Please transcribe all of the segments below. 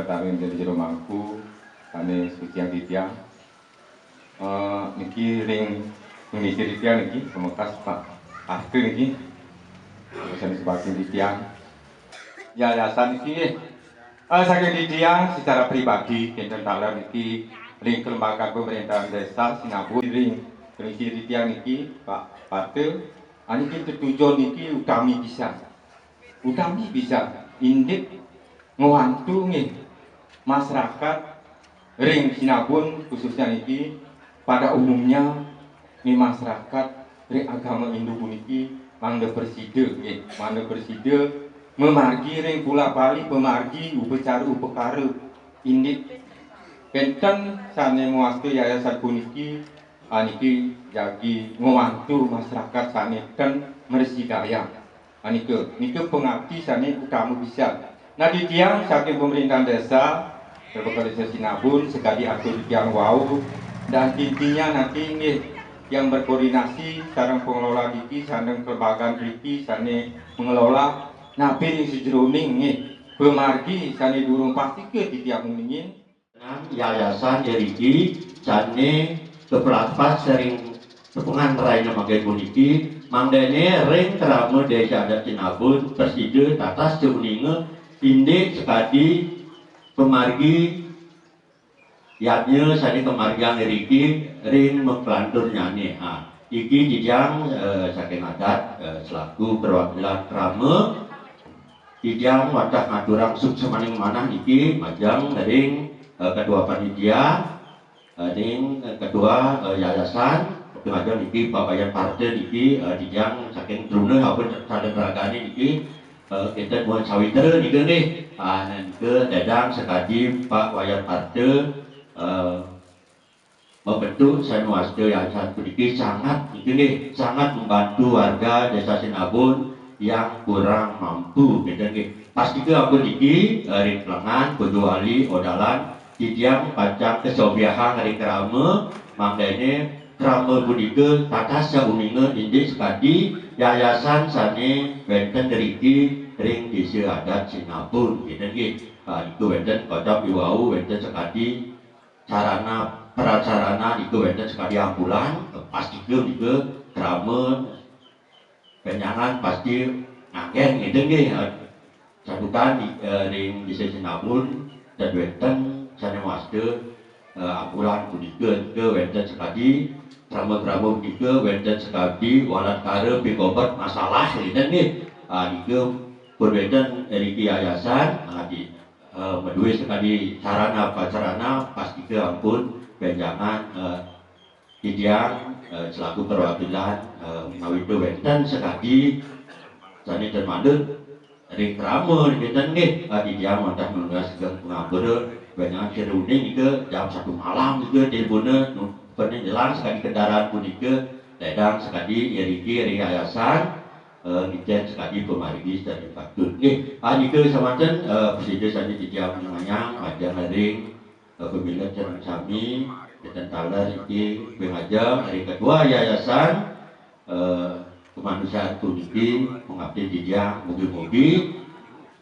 Kami menjadi jero mangku, kami sutiang-titiang. Niki ring mengisi titiang niki, semoga Pak Astu niki, bisa sebagai titiang. Yayasan niki, saking titiang secara pribadi, kinten taler niki ring kelembagaan pemerintahan desa Sinabun ring mengisi titiang niki, Pak Pate, niki tujuan niki utami bisa, indik ngewantu nih. Masyarakat ring Sinabun khususnya niki pada umumnya nih masyarakat ring agama Hindu puniki mangga berside memargi ring pula bali pemargi upacara upekara indik penten sane muastu yayasan puniki niki jagi ngewantu masyarakat sane ten mersidaya niki pengabdi sane utama bisa. Nah di tiang saking pemerintahan desa berbekal desa Sinabun sekali atur tiang wau dan intinya nanti yang berkoordinasi sarang pengelola diki sarang kelembagaan diki sane mengelola nabi yang sejeroning pemargi sane durung pasti ke di tiang ingin yayasan deriki sane kepelapas sering tepungan raina magai puniki mangdene ring kerama desa adat Sinabun perside tatas ceuninge indek sekadi pemargi yatnya sani kemargian deriki ring mengpelantur nyane iki dijang saking adat selaku perwakilan krama dijang wadah ngaturang suksemaning manah iki majang ring kedua panitia ring kedua yayasan majang iki babayan partai iki dijang saking drone haupun sadegeragane iki kita buat sawiter nih ke dadang sekadi Pak Wayan Parte membentuk Sanuwaste Yayasan puniki sangat ini sangat membantu warga Desa Sinabun yang kurang mampu gitu nggih. Pastikeun ampun iki ring Plengan, Bojoali, Odalan, Titiang pacang kesobiahan ring Krame, mangdene Krame punika tatas sauningeun indik sekadi yayasan sane wenten ngriki ring desa adat Sinabun gitu nggih. Iku wenten kodam iwau wenten sekadi sarana prasarana iku wenten sekali ambulan pastikeun iku Krame penyangan pasti nganggen gitu nggih. Sadukan ring desa Sinabun dan wenten Sanuwaste ambulan punikeun ke wenten sekadi Krame-krame punika wenten sekadi walat kare pikobat masalah gitu nggih. Iku pun wenten riki yayasan medue sekali sarana pacarana pastikeun ampun benjangan Titiang selaku perwakilan mawido wenten sekadi sani termanut ring Krame dinten nggih. Titiang montah nugas ke pengabur benjangan seruning ke jam 1 malam ke teleponnya pening jelas sekali kendaraan punika ledang sekali riki ring yayasan Nijen sekali pemarigi dari Patun nggih. Nike samanten presiden sani Titiang Manyang majang ring pemilihan Cerang Sami dan talar iki bengaja hari kedua yayasan kemanusiaan puniki mengabdi Titiang mugi-mugi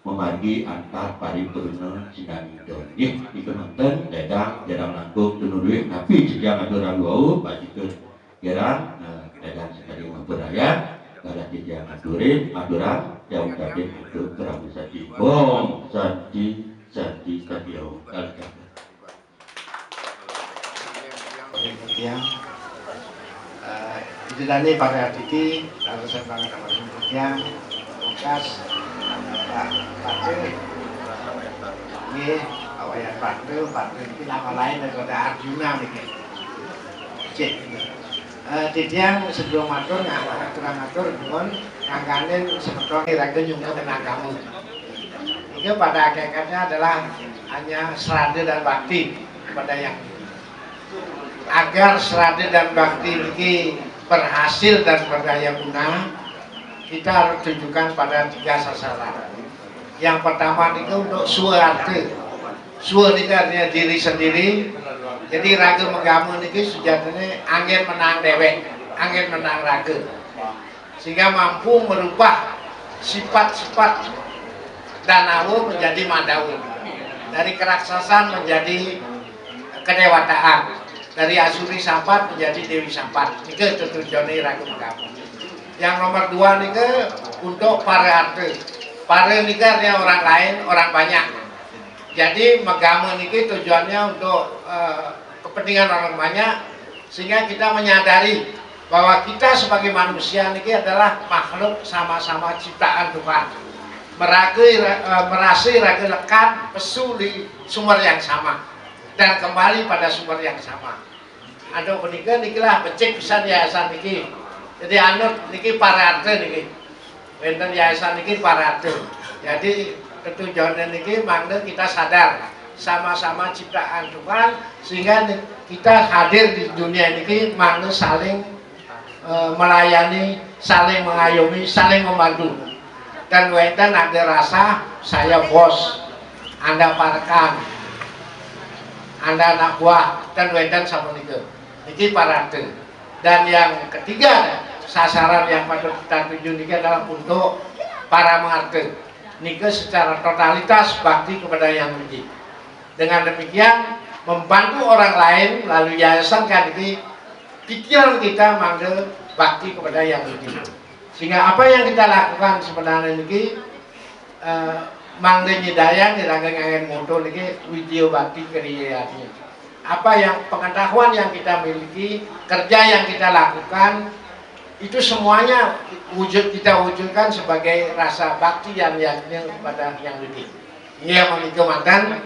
memargi antar paripurna sinamidon nggih. Iku nonton ledang jarang langkung tunuduh tapi Titiang aturan wau pastikeun gerang ledang sekali memperaya kalau Titiang aturin aturan jauh tadi untuk keramu sadi bom sadi kadiau kalkan. Titiang itu tadi pada titi lalu saya bangun sama Titiang Mukas Patu ini awayan Patu itu nama lain daripada Arjuna nih cek Titiang sebelum matur ngatur pun ngangganin seperti raga juga tenagamu itu pada hakikatnya adalah hanya serada dan bakti kepada yang agar serada dan bakti ini berhasil dan berdaya guna, kita harus tunjukkan pada 3 sasaran. Yang pertama itu untuk suwarte. Suwa itu artinya diri sendiri. Jadi raga menggamu ini sejatinya angin menang dewek, angin menang raga. Sehingga mampu merubah sifat-sifat danawu menjadi mandawu. Dari keraksasan menjadi kedewataan. Dari Asuri Sampat menjadi Dewi Sampat. Ini tujuannya raga menggamu. Yang nomor 2 ini untuk para arte. Para ini artinya orang lain, orang banyak. Jadi megamu ini tujuannya untuk kepentingan orang banyak, sehingga kita menyadari bahwa kita sebagai manusia ini adalah makhluk sama-sama ciptaan Tuhan. Merasa raga lekat pesu di sumber yang sama dan kembali pada sumber yang sama. Ada penikah nikilah becek pisan yayasan niki. Jadi anut niki para arte niki. Wenten yayasan niki para arte. Jadi tujuannya niki mangga kita sadar sama-sama ciptaan Tuhan, sehingga kita hadir di dunia ini mangga saling melayani, saling mengayomi, saling membantu. Dan wenten ada rasa saya bos, Anda parkan, Anda anak buah, dan wenten sama niku. Niki parade. Dan yang ketiga sasaran yang patut kita tuju niki adalah untuk para mengarte. Niki secara totalitas bakti kepada yang wiji. Dengan demikian membantu orang lain lalu yayasan kan ini pikiran kita manggil bakti kepada yang wiji. Sehingga apa yang kita lakukan sebenarnya niki manggil nyedayang diranggang moto niki video bakti kriyaannya. Apa yang pengetahuan yang kita miliki, kerja yang kita lakukan, itu semuanya kita wujudkan sebagai rasa bakti yang kepada yang wiji. Ini yang memiliki mantan.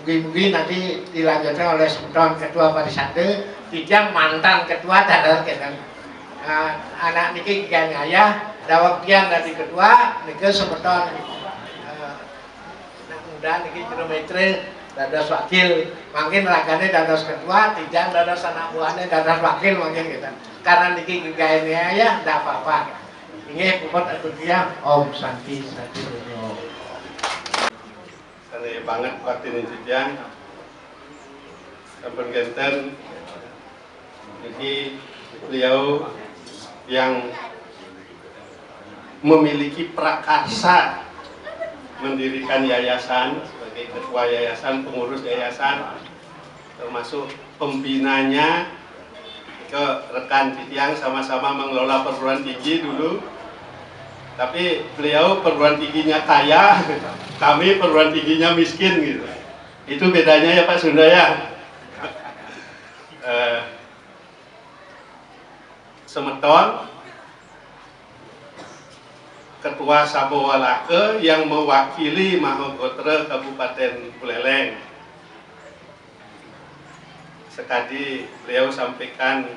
Mungkin nanti dilanjutkan oleh sebutan ketua Parisade, Titiang mantan ketua dadar kan. Anak niki kian ayah, dawak tiang dari ketua, niki sebutan anak muda niki kilometer dados wakil, mungkin ragane dados ketua, Tijang dados anak buahnya dados wakil mungkin gitu. Karena niki gegaennya ya, tidak apa-apa. Ini puput atuh diam, Om Santi Satrio. Sane banget waktu ini Tijang. Sampun genten niki beliau yang memiliki prakarsa mendirikan yayasan sebagai ketua yayasan, pengurus yayasan, termasuk pembinanya ke rekan Titiang sama-sama mengelola perguruan tinggi dulu. Tapi beliau perguruan tingginya kaya, kami perguruan tingginya miskin gitu. Itu bedanya ya Pak Sunda ya. Semeton Ketua Sabowalake yang mewakili Mahagotra Kabupaten Buleleng. Sekali beliau sampaikan,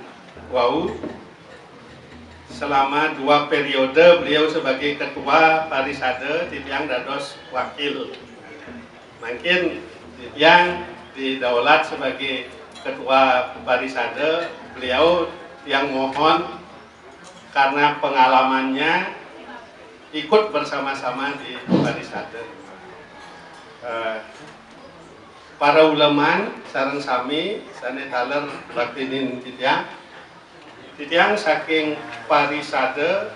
wow, selama 2 periode beliau sebagai ketua Parisade, Titiang dados wakil. Mungkin Titiang didaulat sebagai ketua Parisade, beliau yang mohon karena pengalamannya ikut bersama-sama di Parisade. Para ulama sareng sami sane taler baktinin Titiang saking Parisade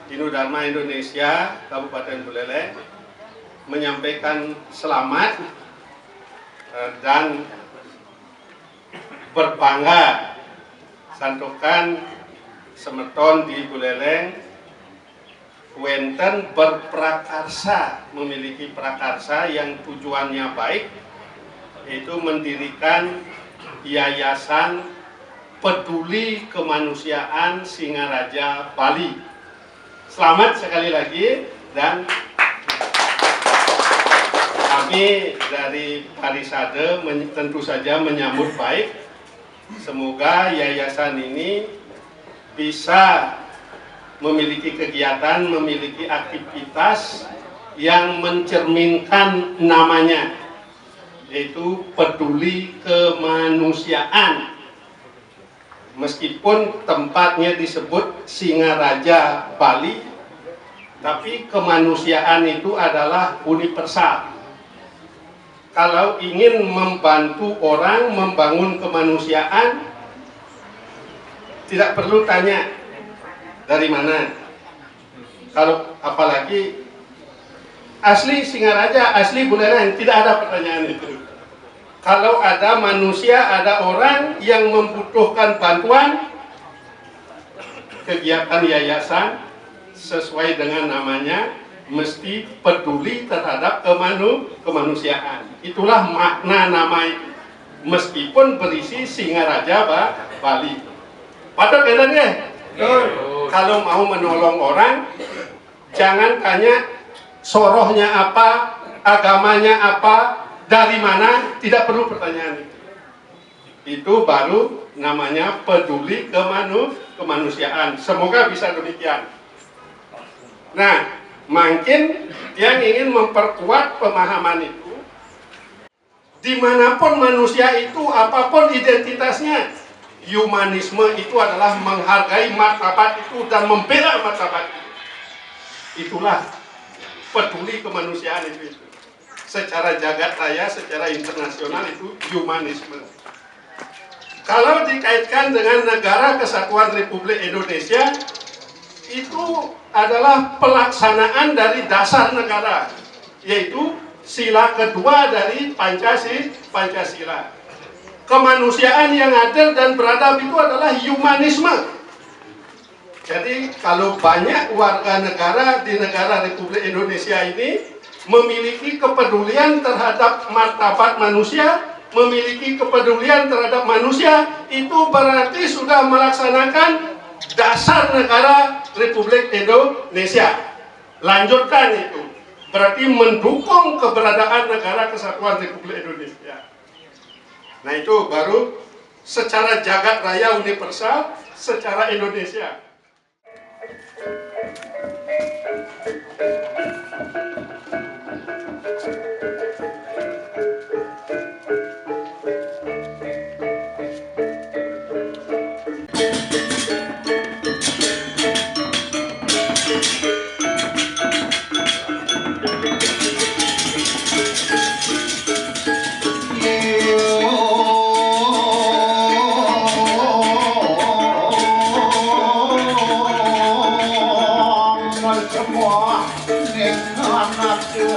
Dinu Dharma Indonesia Kabupaten Buleleng menyampaikan selamat dan berbangga santokan semeton di Buleleng wenten berprakarsa, memiliki prakarsa yang tujuannya baik, yaitu mendirikan Yayasan Peduli Kemanusiaan Singaraja Bali. Selamat sekali lagi, dan kami dari Parisade tentu saja menyambut baik. Semoga yayasan ini bisa memiliki kegiatan, memiliki aktivitas yang mencerminkan namanya, yaitu peduli kemanusiaan. Meskipun tempatnya disebut Singaraja Bali, tapi kemanusiaan itu adalah universal. Kalau ingin membantu orang membangun kemanusiaan, tidak perlu tanya dari mana. Kalau apalagi asli Singaraja, asli Buleleng, tidak ada pertanyaan itu. Kalau ada manusia, ada orang yang membutuhkan bantuan, kegiatan yayasan sesuai dengan namanya mesti peduli terhadap kemanusiaan. Itulah makna nama itu. Meskipun berisi Singaraja Bali. Padahal keadaannya, kalau mau menolong orang, jangan tanya sorohnya apa, agamanya apa, dari mana, tidak perlu pertanyaan itu. Itu baru namanya peduli kemanusiaan. Semoga bisa demikian. Nah, makin yang ingin memperkuat pemahaman itu, dimanapun manusia itu, apapun identitasnya, humanisme itu adalah menghargai martabat itu dan membela martabat itu. Itulah peduli kemanusiaan itu. Secara jagat raya, secara internasional itu humanisme. Kalau dikaitkan dengan Negara Kesatuan Republik Indonesia, itu adalah pelaksanaan dari dasar negara, yaitu sila kedua dari Pancasila. Kemanusiaan yang adil dan beradab itu adalah humanisme. Jadi kalau banyak warga negara di negara Republik Indonesia ini memiliki kepedulian terhadap martabat manusia, memiliki kepedulian terhadap manusia, itu berarti sudah melaksanakan dasar negara Republik Indonesia. Lanjutkan itu, berarti mendukung keberadaan Negara Kesatuan Republik Indonesia. Nah itu baru secara jagat raya universal, secara Indonesia. semua dengan nafsu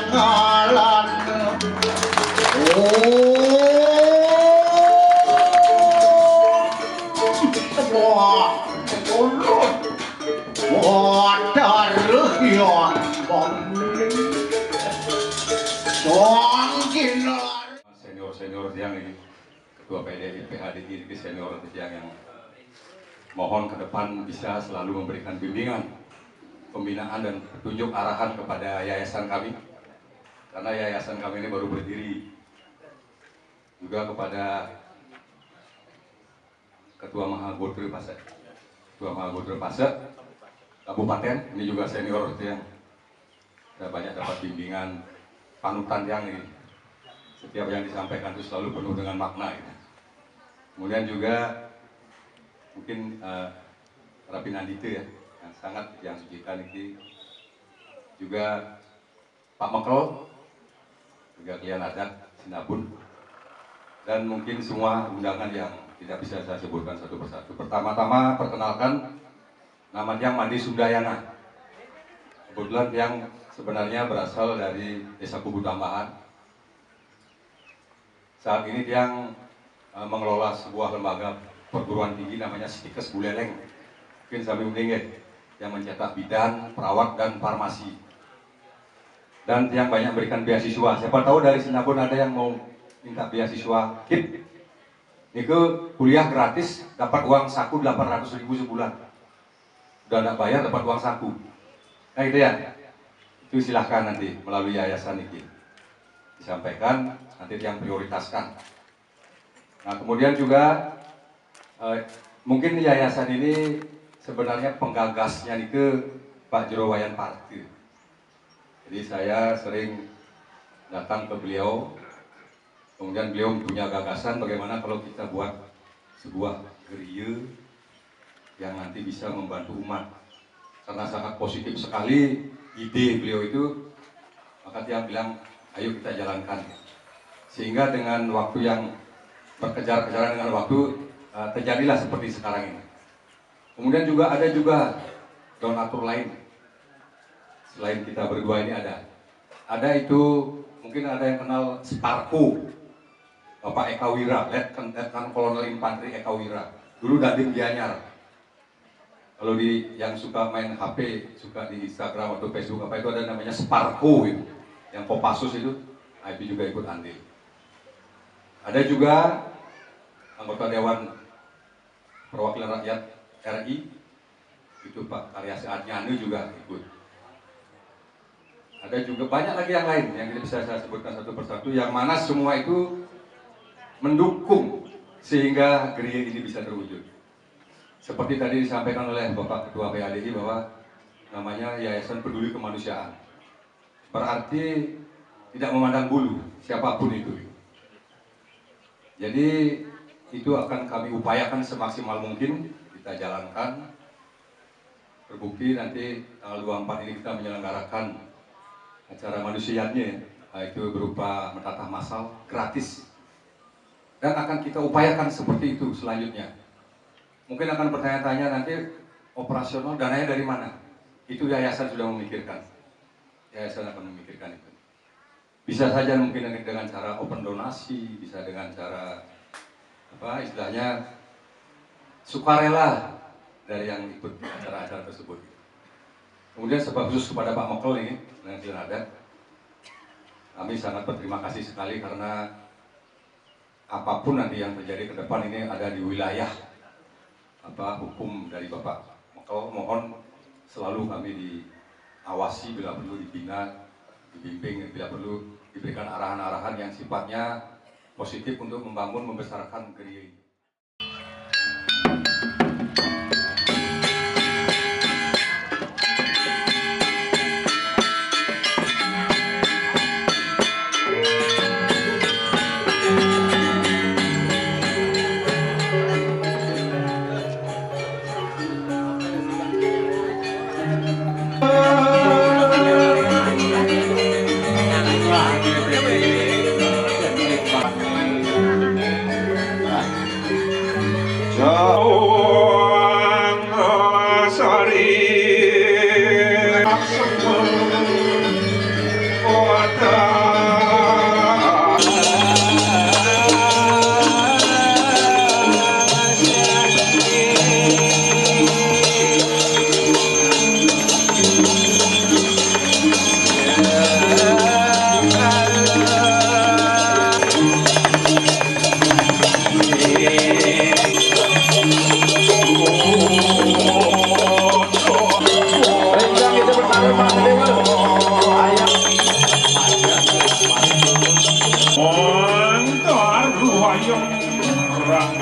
ngalan semua urut wadah yang senior yang ini ketua PDI PHDI senior yang mohon ke depan bisa selalu memberikan bimbingan, pembinaan dan petunjuk arahan kepada yayasan kami, karena yayasan kami ini baru berdiri. Juga kepada Ketua Mahagodre Pasek, Ketua Mahagodre Pasek Kabupaten, ini juga senior yang sudah banyak dapat bimbingan, panutan yang ini. Setiap yang disampaikan itu selalu penuh dengan makna. Gitu. Kemudian juga mungkin Rapi Nandite ya, yang sangat yang sucikan ini. Juga Pak Mekel, juga klien adat Sinabun, dan mungkin semua undangan yang tidak bisa saya sebutkan satu persatu. Pertama-tama perkenalkan nama Tiang Mandi Sundayana. Kebetulan yang sebenarnya berasal dari Desa Kubu Tambahan. Saat ini Tiang mengelola sebuah lembaga perguruan tinggi namanya Stikes Buleleng. Mungkin sampai mendengar yang mencetak bidan, perawat, dan farmasi. Dan Tiang banyak berikan beasiswa. Siapa tahu dari Sinabun ada yang mau minta beasiswa KIP. Ini kuliah gratis, dapat uang saku 800.000 sebulan. Udah tidak bayar, dapat uang saku. Nah itu ya. Itu silahkan nanti melalui yayasan ini disampaikan, nanti yang prioritaskan. Nah kemudian juga mungkin yayasan ini sebenarnya penggagasnya nih ke Pak Jero Wayan Parti. Jadi saya sering datang ke beliau, kemudian beliau punya gagasan bagaimana kalau kita buat sebuah gereja yang nanti bisa membantu umat. Karena sangat positif sekali ide beliau itu, maka dia bilang, ayo kita jalankan. Sehingga dengan waktu yang berkejar-kejaran dengan waktu, terjadilah seperti sekarang ini. Kemudian juga ada donatur lain. Selain kita berdua ini ada. Ada itu, mungkin ada yang kenal Sparko, Bapak Eka Wira, Letnan Kolonel Infanteri Eka Wira. Dulu Dandim Gianyar. Kalau yang suka main HP, suka di Instagram atau Facebook apa itu ada namanya Sparko itu. Yang Kopassus itu juga ikut andil. Ada juga anggota Dewan Perwakilan Rakyat RI, itu Pak Karyasi Adnyanu juga ikut. Ada juga banyak lagi yang lain yang tidak bisa saya sebutkan satu persatu, yang mana semua itu mendukung sehingga gereja ini bisa terwujud. Seperti tadi disampaikan oleh Bapak Ketua PADI bahwa namanya Yayasan Peduli Kemanusiaan. Berarti tidak memandang bulu siapapun itu. Jadi itu akan kami upayakan semaksimal mungkin kita jalankan. Terbukti nanti tanggal 24 ini kita menyelenggarakan acara manusianya, itu berupa mentatah massal gratis. Dan akan kita upayakan seperti itu selanjutnya. Mungkin akan bertanya-tanya nanti operasional dananya dari mana? Itu yayasan sudah memikirkan. Yayasan akan memikirkan itu. Bisa saja mungkin dengan cara open donasi, bisa dengan cara istilahnya sukarela dari yang ikut acara-acara tersebut. Kemudian sebab khusus kepada Pak Mekel ini, yang ada, kami sangat berterima kasih sekali karena apapun nanti yang terjadi ke depan ini ada di wilayah hukum dari Bapak Mekel. Mohon selalu kami diawasi bila perlu dibina, dibimbing bila perlu diberikan arahan-arahan yang sifatnya positif untuk membangun, membesarkan gereja ini.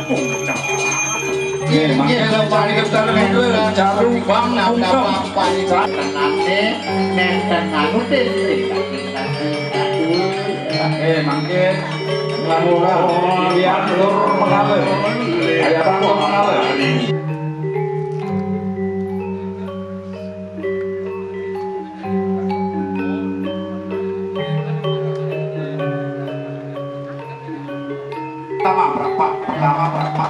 Iya, lepas kita itu jarum bang dapat parisan tenane nenten anu mangke mula biar lur mengalir aya bangkok mengalir pertama berapa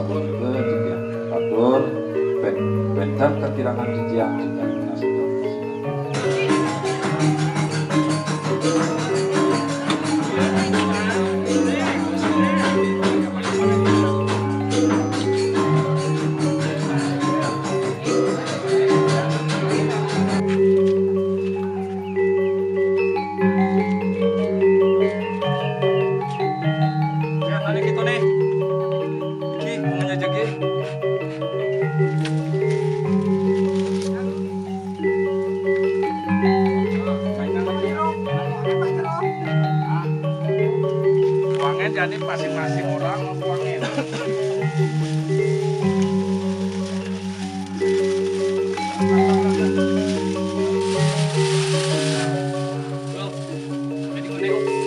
sabun juga jadi atur bentang ketirangan jijiang juga jadi masing-masing orang uangnya. Jadi